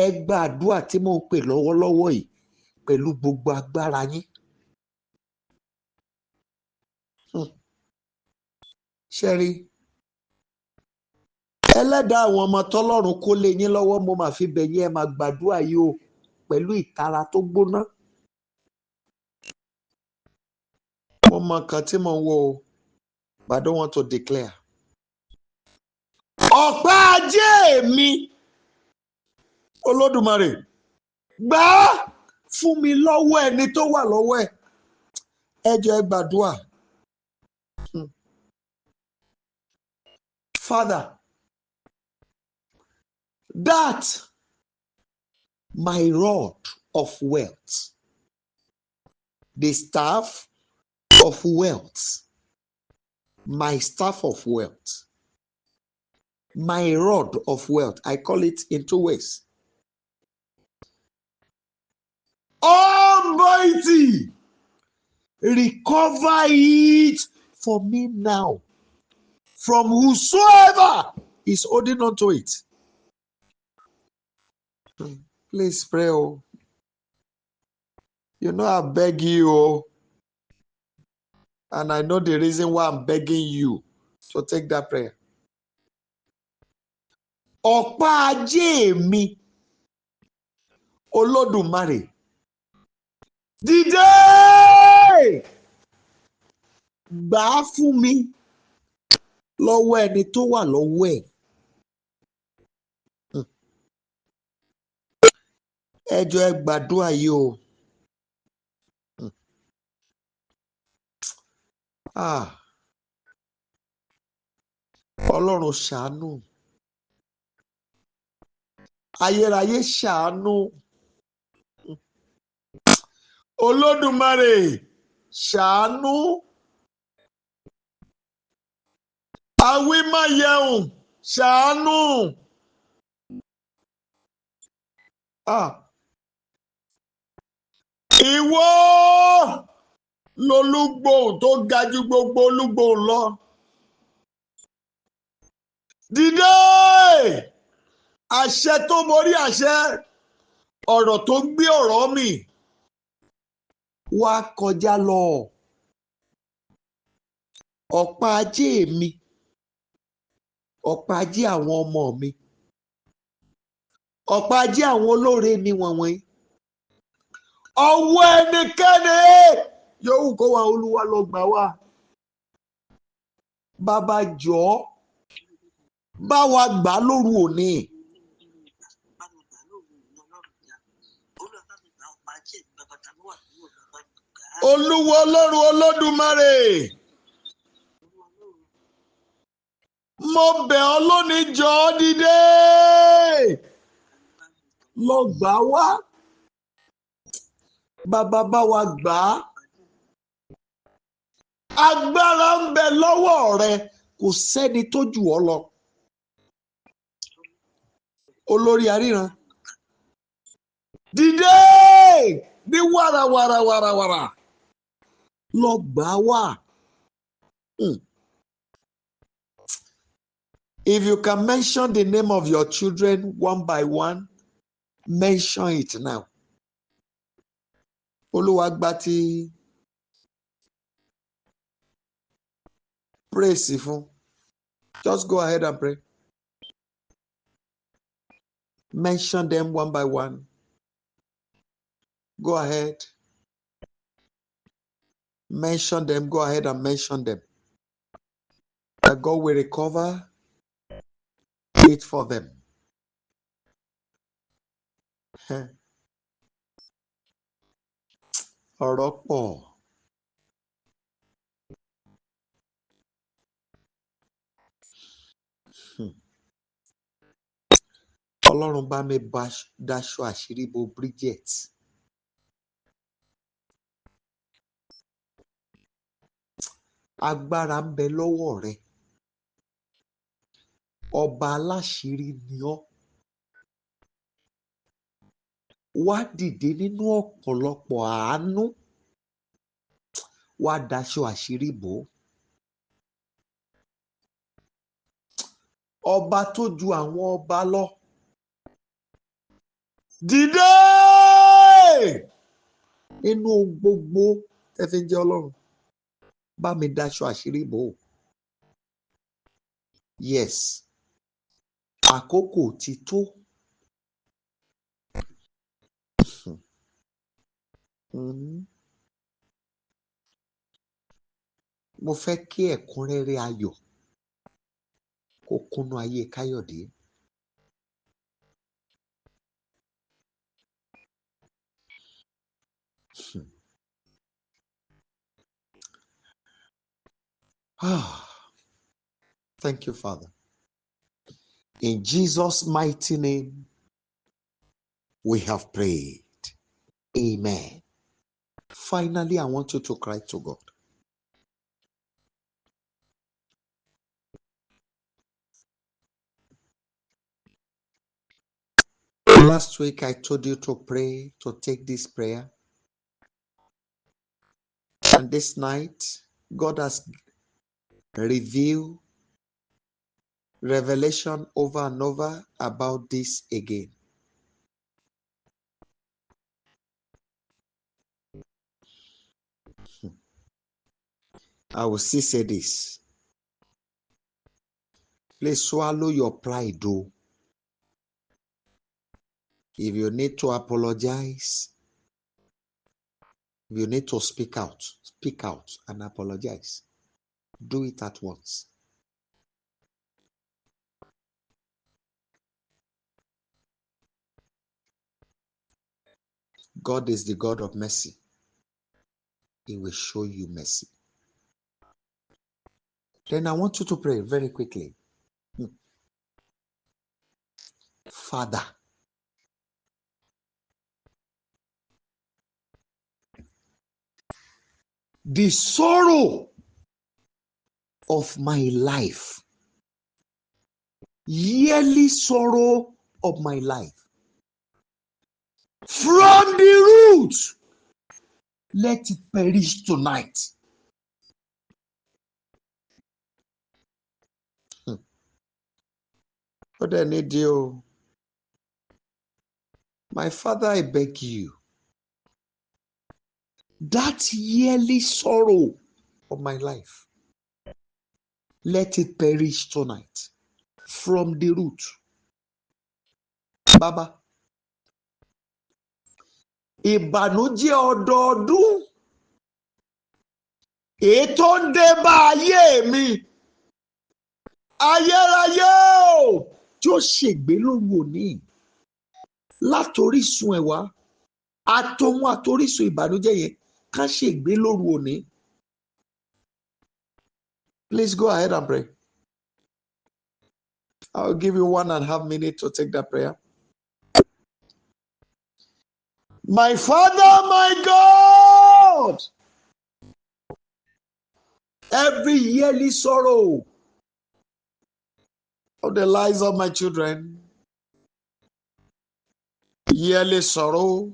Ẹ gba àdúrà tí mò ń pè lọ́wọ́lọ́wọ́ yìí pẹ̀lú gbogbo agbára yín. Ṣẹ́rí, ẹlẹ́dàá àwọn ọmọ tọ́lọ́run kó lé yín lọ́wọ́, mo máa fi bẹ̀ yín, ẹ máa gbàdúrà yìí o pẹ̀lú ìtara tó gbóná. Mo mọ nǹkan tí mo ń wo o, but I don't want to declare. Ọ̀pá ajé mi, Olódùmarè, gbà á fún mi lọ́wọ́ ẹni tó wà lọ́wọ́ ẹ̀. Ẹ jọ̀ọ́ ẹ gbàdúrà. Father, that my rod of wealth, the staff of wealth, my staff of wealth, my rod of wealth, I call it in 2 ways. Almighty, recover it for me now from whosoever is holding on to it. Please pray. Oh. You know I beg you. Oh. And I know the reason why I'm begging you to take that prayer. Ọ̀pá ajé mi, Olódùmarè, dìde! Gbà á fún mi lọ́wọ́ ẹni tó wà lọ́wọ́ ẹ̀. Ẹ jọ̀ọ́ ẹ gbàdúrà yìí o. Ọlọ́run ṣàánú. Ayérayé ṣàánú. Olódùmarè ṣàánú. Awímáyẹun ṣàánú. Ìwọ lolúgbòhùn tó ga jù gbogbo olúgbòhùn lọ. Dìde! Àṣẹ tó borí àṣẹ, ọ̀rọ̀ tó gbé ọ̀rọ̀ mì, wá kọjá lọ. Ọ̀pá ajé mi, ọ̀pá ajé àwọn ọmọ mi, ọ̀pá ajé àwọn olóore mi wọ̀nyí. Ọwọ́ ẹnikẹ́ni yòówù kó wá, Olúwa lọ gbà wá. Bàbá jọ̀ọ́ bá wa gbà lóru òní. Olúwa Ọlọ́run Olódùmarè, mo bẹ̀ ọ́ lónìí, jọ̀ọ́ dìde lọ gbà wá. Bàbá bá wa gbà á. Agbára ń bẹ lọ́wọ́ rẹ, kò sẹ́ni tó jù ọ́ lọ. Olórí aríran, dìde ní wàràwàràwàràwàrà lọ gbà wá. If you can mention the name of your children one by one, mention it now. Olúwa gbà tí praise fún. Just go ahead and pray. Mention them one by one. Go ahead. Mention them. Go ahead and mention them. That God will recover it for them. Ọ̀rọ̀ pọ̀. Ọlọ́run bá mi daṣọ àṣírí bo Bridget. Agbára ń bẹ lọ́wọ́ rẹ. Ọba aláṣírí ni ọ́. Wá dìde nínú ọ̀pọ̀lọpọ̀ àánú. Wá daṣọ àṣírí bò. Ọba tó ju àwọn ọba lọ. Dìde! Nínú gbogbo ẹ fi ń jẹ́ Ọlọ́run. Bá mi daṣọ àṣírí bò. Yes. Àkókò ti tó. Mo fẹ́ kí ẹ̀kúnrẹ́rẹ́ ayọ̀ kó kúnnú ayé Káyọ̀dé. Thank you, Father. In Jesus' mighty name, we have prayed. Amen. Finally, I want you to cry to God. Last week, I told you to pray, to take this prayer. And this night, God has revealed revelation over and over about this again. I will still say this. Please swallow your pride, though. If you need to apologize, if you need to speak out and apologize. Do it at once. God is the God of mercy. He will show you mercy. Then I want you to pray very quickly. Father, the sorrow of my life, yearly sorrow of my life, from the root, let it perish tonight. What I need you, my Father, I beg you, that yearly sorrow of my life, let it perish tonight from the root. Baba, ìbànújẹ́ ọdọọdún èyí tó ń dé bá ayé mi, ayérayé o, tí ó ṣègbé lóru òní látorísun ẹ̀wá àtòhun àtorísun ìbànújẹ́ yẹn ká ṣègbé lóru òní. Please go ahead and pray. I'll give you 1.5 minutes to take that prayer. My Father, my God, every yearly sorrow of the lives of my children, yearly sorrow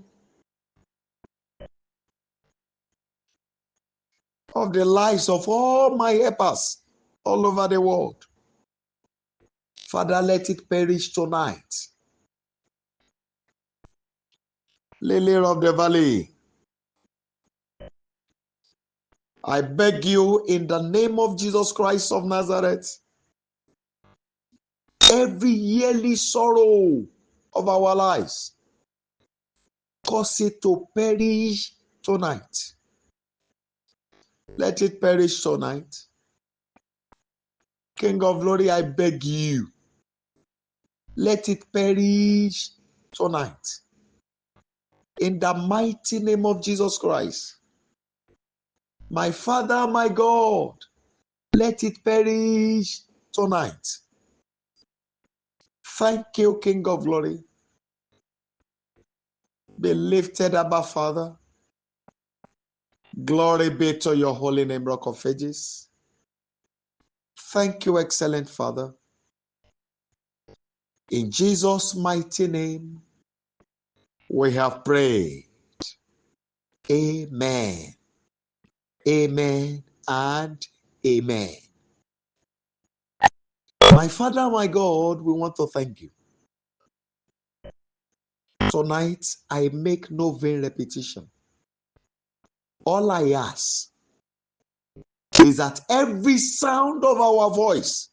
of the lives of all my helpers all over the world. Father, let it perish tonight. Lily of the valley, I beg you in the name of Jesus Christ of Nazareth, every yearly sorrow of our lives, cause it to perish tonight. Let it perish tonight. King of glory, I beg you, let it perish tonight. In the mighty name of Jesus Christ. My Father, my God, let it perish tonight. Thank you, King of glory. Be lifted up, Father. Glory be to your holy name, Rock of Ages. Thank you, excellent Father. In Jesus' mighty name, we have prayed. Amen. Amen and amen. My Father, my God, we want to thank you. Tonight, I make no vain repetition. All I ask is that every sound of our voice,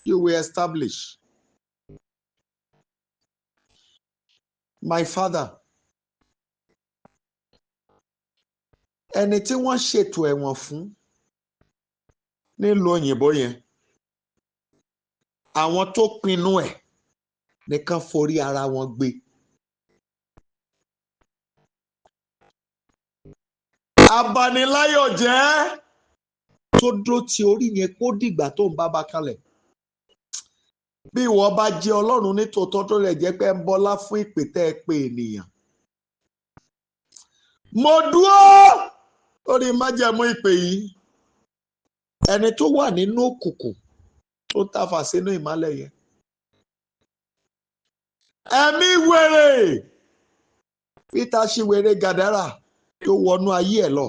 you will establish. My Father, ẹni tí wọ́n ṣètò ẹ̀wọ̀n fún nílùú òyìnbó yẹn, àwọn tó pinnu ẹ̀ nìkan forí ara wọn gbé. Abaniláyọ̀ jẹ́ tó dúró ti orí yẹn kó dìgbà tó ń bá bá kalẹ̀. Bí ìwọ bá jẹ́ Ọlọ́run ní tòótọ́ tó lè jẹ́ pé ń bọlá fún ìpè tẹ́ ẹ pé ènìyàn. Mo dúró lórí májẹ̀mú ìpè yìí. Ẹni tó wà nínú òkùnkùn tó tàfà sínú ìmọ́lẹ̀ yẹn. Ẹ̀mí wèrè Peter ṣì wèrè Gàdárà tó wọnú ayé ẹ̀ lọ.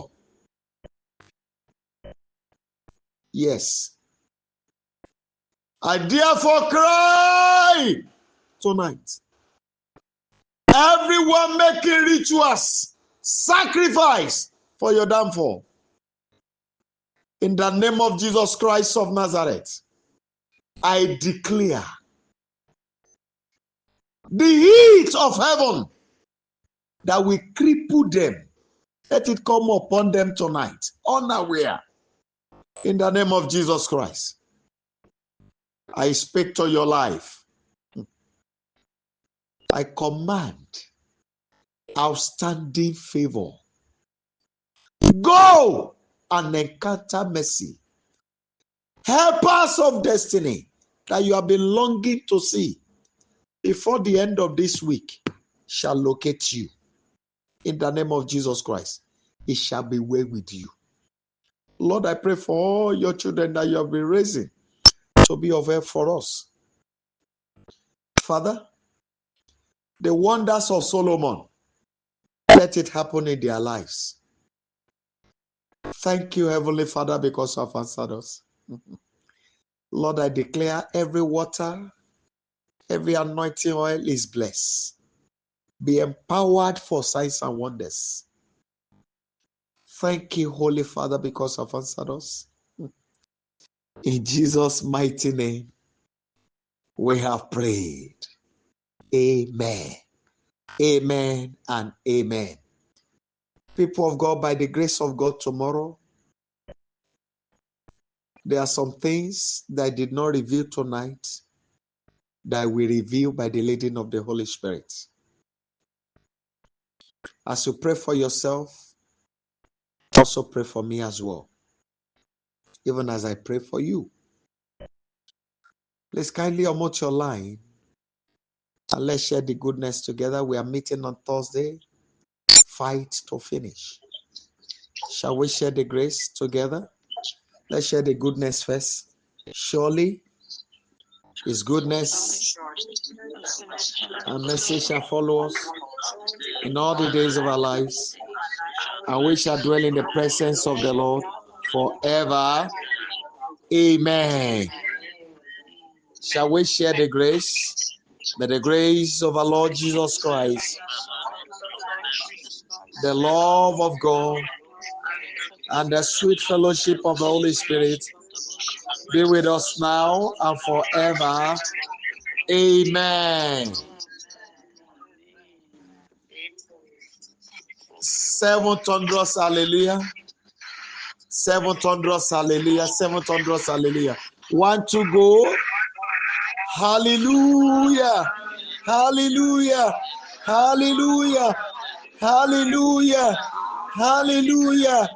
Yes. I therefore cry tonight. Everyone making rituals, sacrifice for your downfall. In the name of Jesus Christ of Nazareth, I declare the heat of heaven that will cripple them. Let it come upon them tonight, unaware. In the name of Jesus Christ, I speak to your life. I command outstanding favor. Go and encounter mercy. Helpers of destiny that you have been longing to see before the end of this week shall locate you. In the name of Jesus Christ, it shall be well with you. Lord, I pray for all your children that you have been raising to be of help for us. Father, the wonders of Solomon, let it happen in their lives. Thank you, Heavenly Father, because you have answered us. Lord, I declare every water, every anointing oil is blessed. Be empowered for signs and wonders. Thank you, Holy Father, because you have answered us. In Jesus' mighty name, we have prayed. Amen. Amen and amen. People of God, by the grace of God, tomorrow, there are some things that I did not reveal tonight that I will reveal by the leading of the Holy Spirit. As you pray for yourself, also pray for me as well. Even as I pray for you. Please kindly unmute your line and let's share the goodness together. We are meeting on Thursday. Fight to finish. Shall we share the grace together? Let's share the goodness first. Surely His goodness and mercy shall follow us in all the days of our lives, and we shall dwell in the presence of the Lord forever. Amen. Shall we share the grace? May the grace of our Lord Jesus Christ, the love of God, and the sweet fellowship of the Holy Spirit be with us now and forever. Amen. 700 hallelujah. 700 hallelujah. 700 hallelujah. 1 to go. Hallelujah. Hallelujah. Hallelujah. Hallelujah. Hallelujah.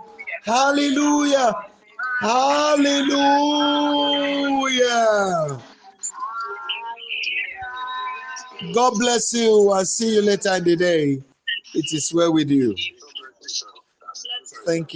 Hallelujah. Hallelujah. God bless you. I'll see you later in the day. It is well with you. Thank you.